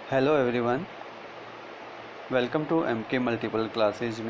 Hello everyone, welcome to MK Multiple Classes.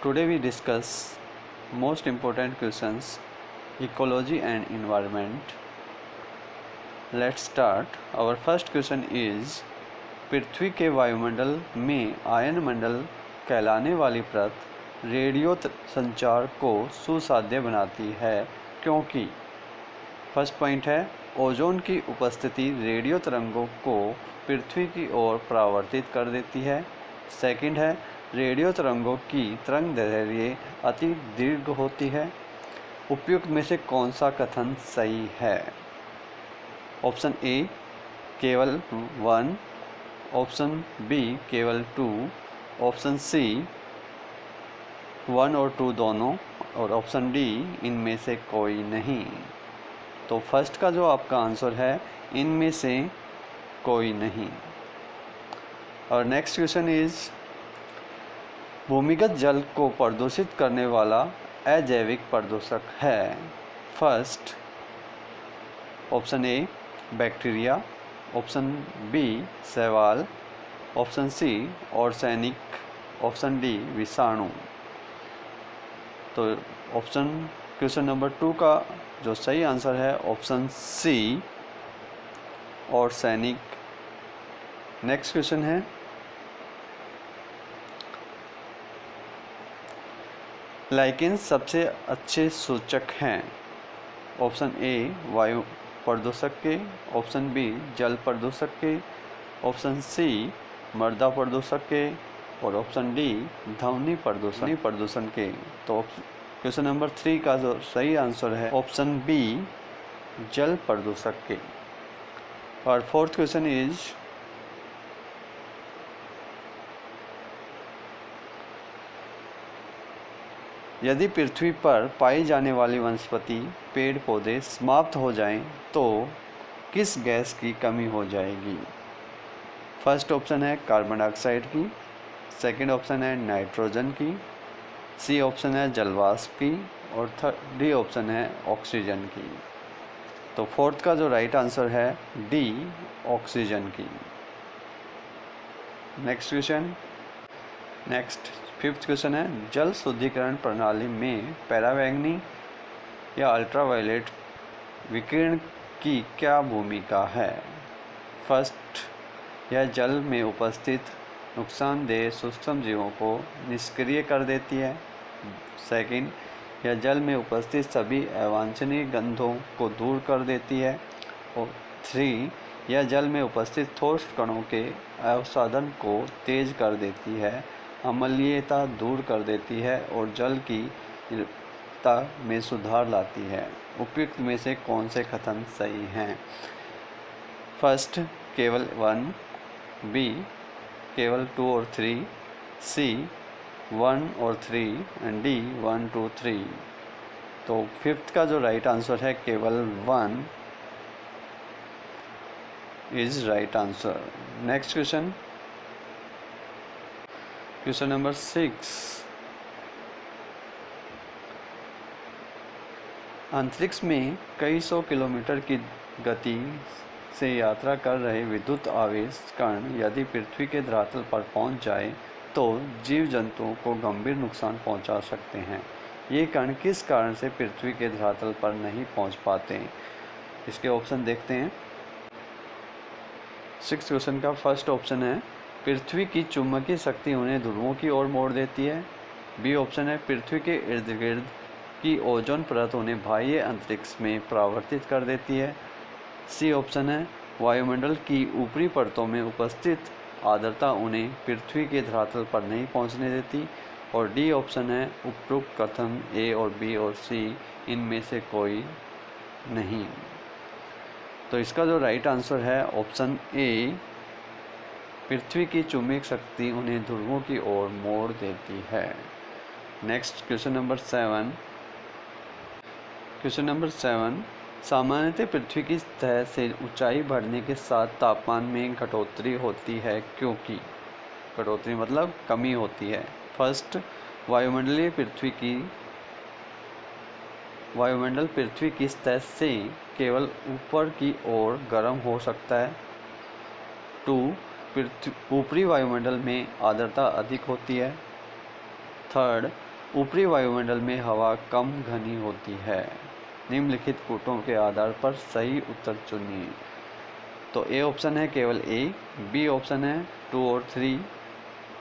Today we discuss most important questions, ecology and environment. Let's start. Our first question is, पृथ्वी के वायुमंडल में आयनमंडल कहलाने वाली परत radio संचार को सुसाध्य बनाती है क्योंकि फर्स्ट पॉइंट है, ओजोन की उपस्थिति रेडियो तरंगों को पृथ्वी की ओर परावर्तित कर देती है। सेकंड है, रेडियो तरंगों की तरंग दैर्ध्य अति दीर्घ होती है। उपयुक्त में से कौन सा कथन सही है? ऑप्शन ए केवल 1, ऑप्शन बी केवल 2, ऑप्शन सी 1 और 2 दोनों, और ऑप्शन डी इनमें से कोई नहीं। तो फर्स्ट का जो आपका आंसर है, इनमें से कोई नहीं। और नेक्स्ट क्वेश्चन इज, भूमिगत जल को प्रदूषित करने वाला अजैविक प्रदूषक है। First option A bacteria, option B शैवाल, option C arsenic, option D विषाणु। तो क्वेश्चन नंबर 2 का जो सही आंसर है option C arsenic. Next question है, लाइकेन सबसे अच्छे सूचक हैं। ऑप्शन ए वायु प्रदूषक के, ऑप्शन बी जल प्रदूषक के, ऑप्शन सी मृदा प्रदूषक के, और ऑप्शन डी ध्वनि प्रदूषण के। तो क्वेश्चन नंबर 3 का जो सही आंसर है ऑप्शन बी जल प्रदूषक के। और फोर्थ क्वेश्चन इज, यदि पृथ्वी पर पाई जाने वाली वनस्पति पेड़ पौधे समाप्त हो जाएं तो किस गैस की कमी हो जाएगी? फर्स्ट ऑप्शन है कार्बन डाइऑक्साइड की, सेकंड ऑप्शन है नाइट्रोजन की, सी ऑप्शन है जलवाष्प की, और डी ऑप्शन है ऑक्सीजन की। तो फोर्थ का जो राइट आंसर है डी ऑक्सीजन की। नेक्स्ट फिफ्थ क्वेश्चन है, जल शुद्धिकरण प्रणाली में पैरावैंगनी या अल्ट्रावायलेट विकिरण की क्या भूमिका है? फर्स्ट, यह जल में उपस्थित नुकसानदेह सूक्ष्म जीवों को निष्क्रिय कर देती है। सेकंड, यह जल में उपस्थित सभी अवांछनीय गंधों को दूर कर देती है। और 3, यह जल में उपस्थित ठोस कणों के अवसादन को तेज कर देती है, अम्लीयता दूर कर देती है और जल की निर्मलता में सुधार लाती है। उपयुक्त में से कौन से कथन सही हैं? फर्स्ट केवल 1, बी केवल 2 और 3, सी 1 और 3 एंड डी 1, 2, 3। तो फिफ्थ का जो राइट आंसर है केवल 1 is right answer. Next question number 6, अंतरिक्ष में कई सौ किलोमीटर की गति से यात्रा कर रहे विद्युत आवेश कण यदि पृथ्वी के धरातल पर पहुंच जाए तो जीव जंतुओं को गंभीर नुकसान पहुंचा सकते हैं। ये कण किस कारण से पृथ्वी के धरातल पर नहीं पहुंच पाते? इसके ऑप्शन देखते हैं। 6th क्वेश्चन का फर्स्ट ऑप्शन है, पृथ्वी की चुंबकीय शक्ति उन्हें ध्रुवों की ओर मोड़ देती है। बी ऑप्शन है, पृथ्वी के इर्द गिर्द की ओजोन परत उन्हें बाह्य अंतरिक्ष में परावर्तित कर देती है। सी ऑप्शन है, वायुमंडल की ऊपरी परतों में उपस्थित आर्द्रता उन्हें पृथ्वी के धरातल पर नहीं पहुंचने देती। और डी ऑप्शन है, उपरोक्त कथन ए और बी और सी इनमें से कोई नहीं। तो इसका जो राइट आंसर है ऑप्शन ए, पृथ्वी की चुंबकीय शक्ति उन्हें ध्रुवों की ओर मोड़ देती है। नेक्स्ट क्वेश्चन नंबर 7, सामान्यतः पृथ्वी की सतह से ऊंचाई बढ़ने के साथ तापमान में घटोतरी होती है क्योंकि, घटोतरी मतलब कमी होती है। फर्स्ट, वायुमंडल पृथ्वी की सतह से केवल ऊपर की ओर गर्म हो सकता है। 2 ऊपरी वायुमंडल में आर्द्रता अधिक होती है। 3 ऊपरी वायुमंडल में हवा कम घनी होती है। निम्नलिखित कोटों के आधार पर सही उत्तर चुनिए। तो ए ऑप्शन है केवल ए, बी ऑप्शन है 2 और 3,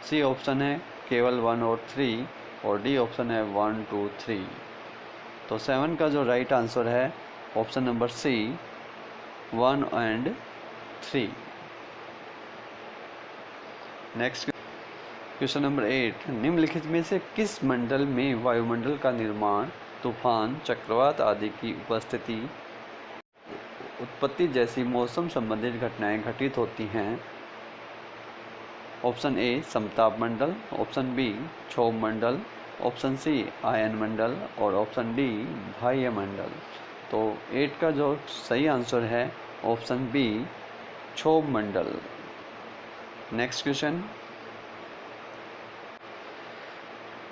सी ऑप्शन है केवल 1 और 3 और डी ऑप्शन है 1, 2, 3। तो 7 का जो राइट आंसर है option number C 1 and 3। Next question number 8, निम्नलिखित में से किस मंडल में वायुमंडल का निर्माण तूफान, चक्रवात आदि की उत्पत्ति जैसी मौसम संबंधित घटनाएं घटित होती हैं? ऑप्शन ए समताप मंडल, ऑप्शन बी क्षोभ मंडल, ऑप्शन सी आयन मंडल और ऑप्शन डी बाह्य मंडल। तो 8 का जो सही आंसर है ऑप्शन बी क्षोभ मंडल। नेक्स्ट क्वेश्चन,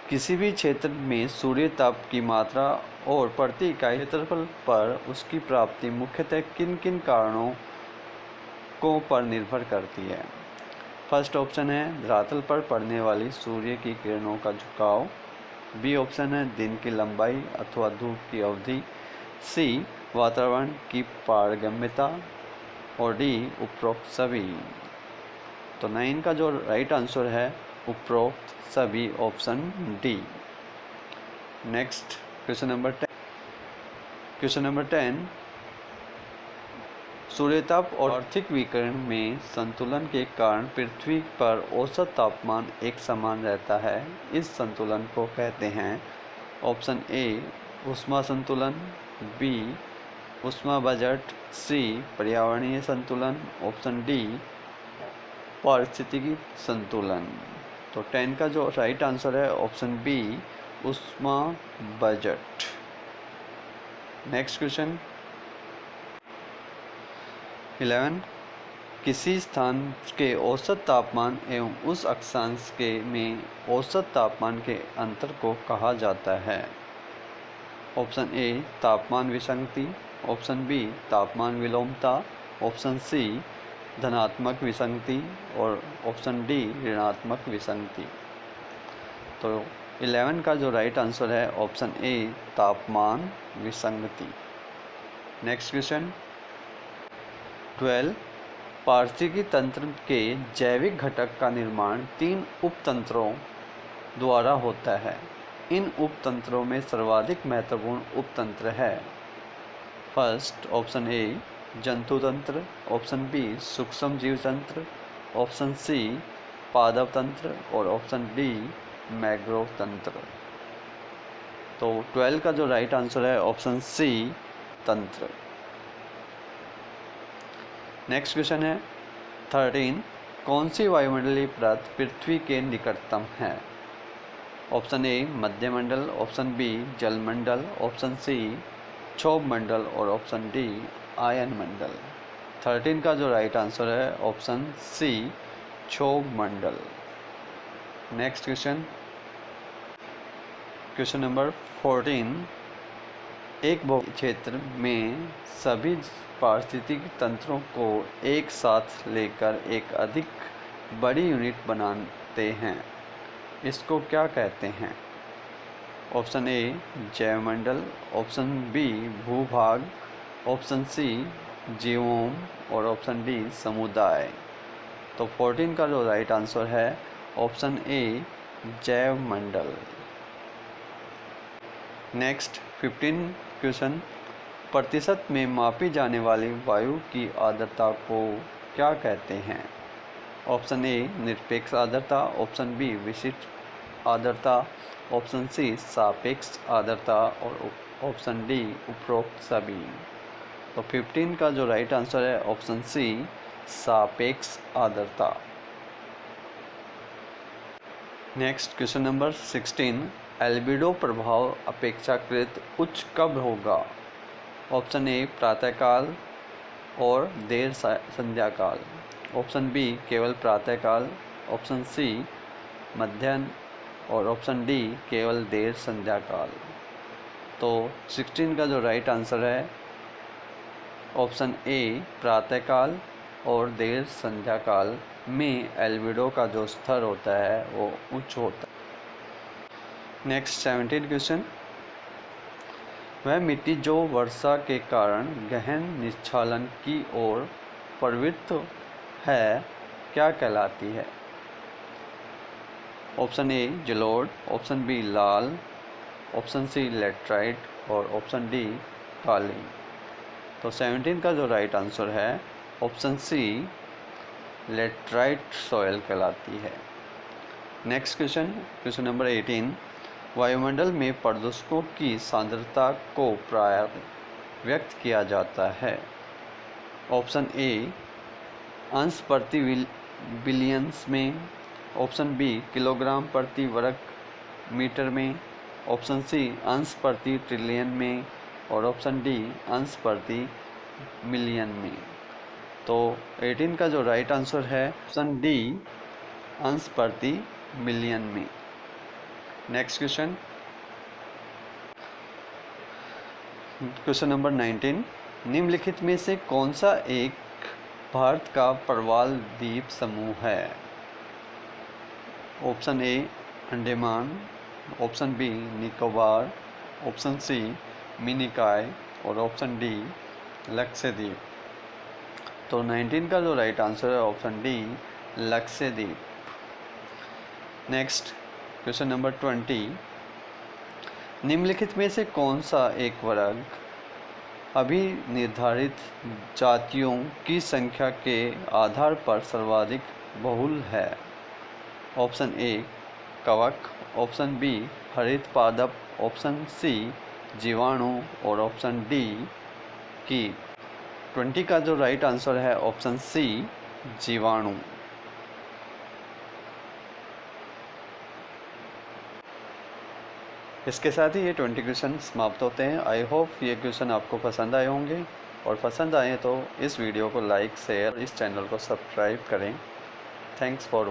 किसी भी क्षेत्र में सूर्य ताप की मात्रा और प्रति इकाई क्षेत्रफल पर उसकी प्राप्ति मुख्यतः किन किन कारणों को पर निर्भर करती है? फर्स्ट ऑप्शन है धरातल पर पड़ने वाली सूर्य की किरणों का झुकाव, बी ऑप्शन है दिन की लंबाई अथवा धूप की अवधि, सी वातावरण की पारगम्यता और डी उपरोक्त सभी। तो 9 का जो राइट आंसर है उपरोक्त सभी, option D. Next question number 10, सूर्यताप और आर्थिक विकिरण में संतुलन के कारण पृथ्वी पर औसत तापमान एक समान रहता है। इस संतुलन को कहते हैं ऑप्शन ए ऊष्मा संतुलन, बी ऊष्मा बजट, सी पर्यावरणीय संतुलन, ऑप्शन डी पारिस्थितिकी संतुलन। तो 10 का जो राइट आंसर है ऑप्शन बी ऊष्मा बजट। नेक्स्ट क्वेश्चन 11, किसी स्थान के औसत तापमान एवं उस अक्षांश के में औसत तापमान के अंतर को कहा जाता है? ऑप्शन ए तापमान विसंगति, ऑप्शन बी तापमान विलोमता, ऑप्शन सी धनात्मक विसंगति और ऑप्शन डी ऋणात्मक विसंगति। तो 11 का जो राइट आंसर है ऑप्शन ए तापमान विसंगति। नेक्स्ट क्वेश्चन 12, पारिस्थितिकी तंत्र के जैविक घटक का निर्माण 3 उपतंत्रों द्वारा होता है। इन उपतंत्रों में सर्वाधिक महत्वपूर्ण उपतंत्र है। फर्स्ट ऑप्शन ए जंतु तंत्र, ऑप्शन बी सूक्ष्म जीव तंत्र, ऑप्शन सी पादप तंत्र और ऑप्शन डी मैंग्रोव तंत्र। तो 12 का जो राइट आंसर है ऑप्शन सी तंत्र। नेक्स्ट क्वेश्चन है 13, कौन सी वायुमंडलीय परत पृथ्वी के निकटतम है? ऑप्शन ए मध्यमंडल, ऑप्शन बी जलमंडल, ऑप्शन सी क्षोभ मंडल और ऑप्शन डी आयन मंडल। 13 का जो राइट आंसर है ऑप्शन सी क्षोभ मंडल। नेक्स्ट क्वेश्चन नंबर 14, एक भौगोलिक क्षेत्र में सभी पारिस्थितिक तंत्रों को एक साथ लेकर एक अधिक बड़ी यूनिट बनाते हैं, इसको क्या कहते हैं? ऑप्शन ए जैवमंडल, ऑप्शन बी भूभाग, ऑप्शन सी जीवोम और ऑप्शन डी समुदाय। तो 14 का जो राइट आंसर है ऑप्शन ए जैवमंडल। नेक्स्ट 15 क्वेश्चन, प्रतिशत में मापी जाने वाली वायु की आर्द्रता को क्या कहते हैं? ऑप्शन ए निरपेक्ष आर्द्रता, ऑप्शन बी विशिष्ट आर्द्रता, ऑप्शन सी सापेक्ष आर्द्रता और ऑप्शन डी उपरोक्त सभी। तो 15 का जो राइट आंसर है ऑप्शन सी सापेक्ष आर्द्रता। नेक्स्ट क्वेश्चन नंबर 16, एल्बिडो प्रभाव अपेक्षाकृत उच्च कब होगा? ऑप्शन ए प्रातःकाल और देर संध्याकाल, ऑप्शन बी केवल प्रातःकाल, ऑप्शन सी मध्याह्न और ऑप्शन डी केवल देर संध्याकाल। तो 16 का जो राइट आंसर है ऑप्शन ए प्रातःकाल और देर संध्या काल में एल्बिडो का जो स्तर होता है वो उच्च होता है। नेक्स्ट 17 क्वेश्चन, वह मिट्टी जो वर्षा के कारण गहन निस्खलन की ओर प्रवृत्त है क्या कहलाती है? ऑप्शन ए जलोढ़, ऑप्शन बी लाल, ऑप्शन सी लेटराइट और ऑप्शन डी काली। तो 17 का जो राइट आंसर है ऑप्शन सी लेटराइट सॉइल कहलाती है। नेक्स्ट क्वेश्चन, क्वेश्चन नंबर 18, वायुमंडल में प्रदूषकों की सांद्रता को प्रायः व्यक्त किया जाता है। ऑप्शन ए अंश प्रति बिलियंस में, ऑप्शन बी किलोग्राम प्रति वर्ग मीटर में, ऑप्शन सी अंश प्रति ट्रिलियन में और ऑप्शन डी अंश प्रति मिलियन में। तो 18 का जो राइट आंसर है ऑप्शन डी अंश प्रति मिलियन में। नेक्स्ट क्वेश्चन, क्वेश्चन नंबर 19, निम्नलिखित में से कौन सा एक भारत का प्रवाल द्वीप समूह है? Option A Andaman, option B Nicobar, option C Minicoy और ऑप्शन डी लक्षद्वीप। तो 19 का जो राइट आंसर है option D Lakshadweep. Next question number 20, निम्नलिखित में से कौन सा एक वर्ग अभी निर्धारित जातियों की संख्या के आधार पर सर्वाधिक बहुल है? ऑप्शन ए कवक, ऑप्शन बी हरित पादप, ऑप्शन सी जीवाणु और ऑप्शन डी कीट। 20 का जो राइट आंसर है ऑप्शन सी जीवाणु। इसके साथ ही ये 20 क्वेश्चन समाप्त होते हैं। आई होप ये क्वेश्चन आपको पसंद आए होंगे और पसंद आए तो इस वीडियो को लाइक शेयर इस चैनल को सब्सक्राइब करें। Thanks for